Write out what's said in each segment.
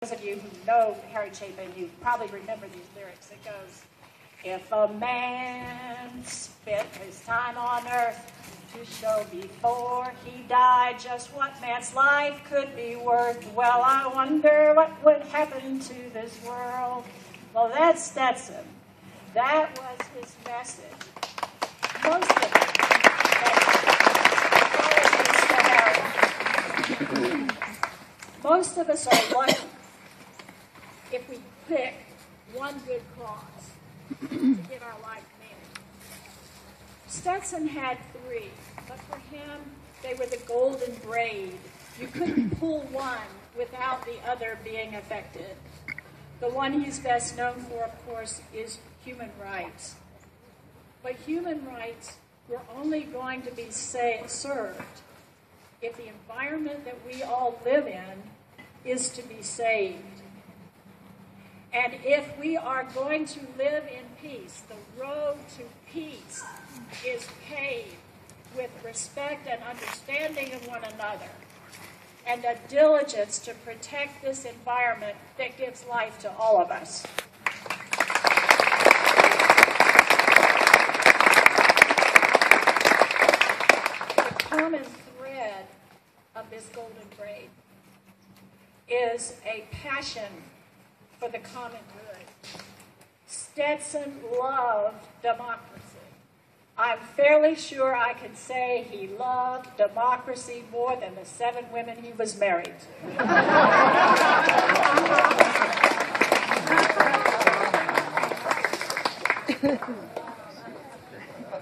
Those of you who know Harry Chapin, you probably remember these lyrics. It goes, if a man spent his time on earth to show before he died just what man's life could be worth, well, I wonder what would happen to this world. Well, that's Stetson. That was his message. Most of us are lucky if we pick one good cause to give our life meaning. Stetson had three, but for him, they were the golden braid. You couldn't pull one without the other being affected. The one he's best known for, of course, is human rights. But human rights were only going to be served if the environment that we all live in is to be saved. And if we are going to live in peace, the road to peace is paved with respect and understanding of one another, and a diligence to protect this environment that gives life to all of us. The common thread of this golden braid is a passion for the common good. Stetson loved democracy. I'm fairly sure I can say he loved democracy more than the 7 women he was married to.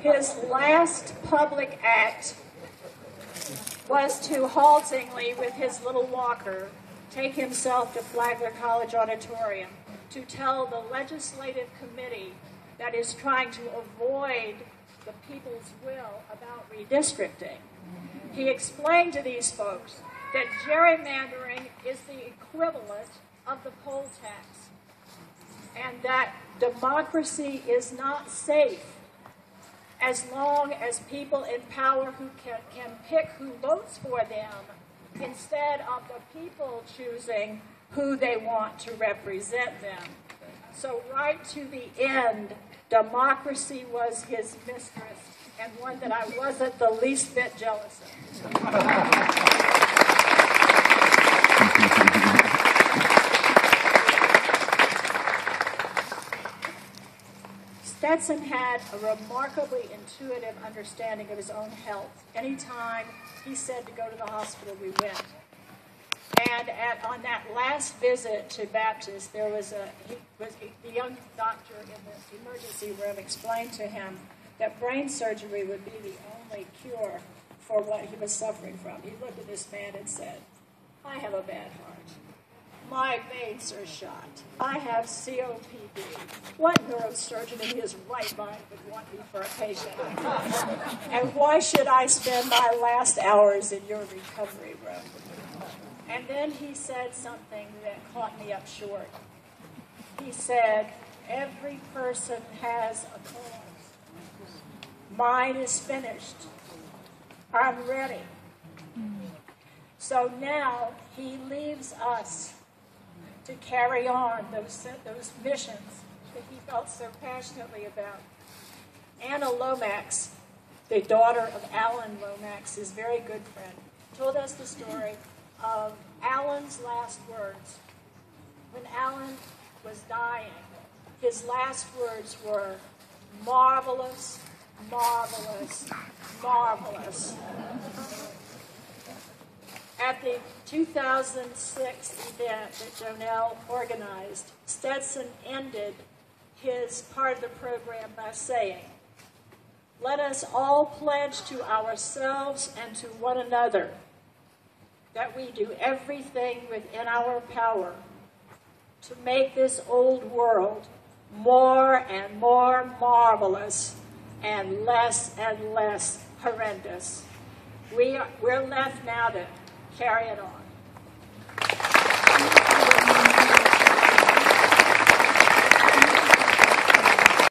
His last public act was to haltingly, with his little walker, take himself to Flagler College Auditorium to tell the legislative committee that is trying to avoid the people's will about redistricting. He explained to these folks that gerrymandering is the equivalent of the poll tax, and that democracy is not safe as long as people in power who can pick who votes for them instead of the people choosing who they want to represent them. So right to the end, democracy was his mistress, and one that I wasn't the least bit jealous of. Stetson had a remarkably intuitive understanding of his own health. Anytime he said to go to the hospital, we went. And on that last visit to Baptist, the young doctor in the emergency room explained to him that brain surgery would be the only cure for what he was suffering from. He looked at this man and said, I have a bad heart. My veins are shot. I have COPD. What neurosurgeon in his right mind would want me for a patient? And why should I spend my last hours in your recovery room? And then he said something that caught me up short. He said, every person has a cause. Mine is finished. I'm ready. So now he leaves us to carry on those missions that he felt so passionately about. Anna Lomax, the daughter of Alan Lomax, his very good friend, told us the story of Alan's last words. When Alan was dying, his last words were, marvelous, marvelous, marvelous. At the 2006 event that Jonelle organized, Stetson ended his part of the program by saying, let us all pledge to ourselves and to one another that we do everything within our power to make this old world more and more marvelous and less horrendous. We're left now to carry it on.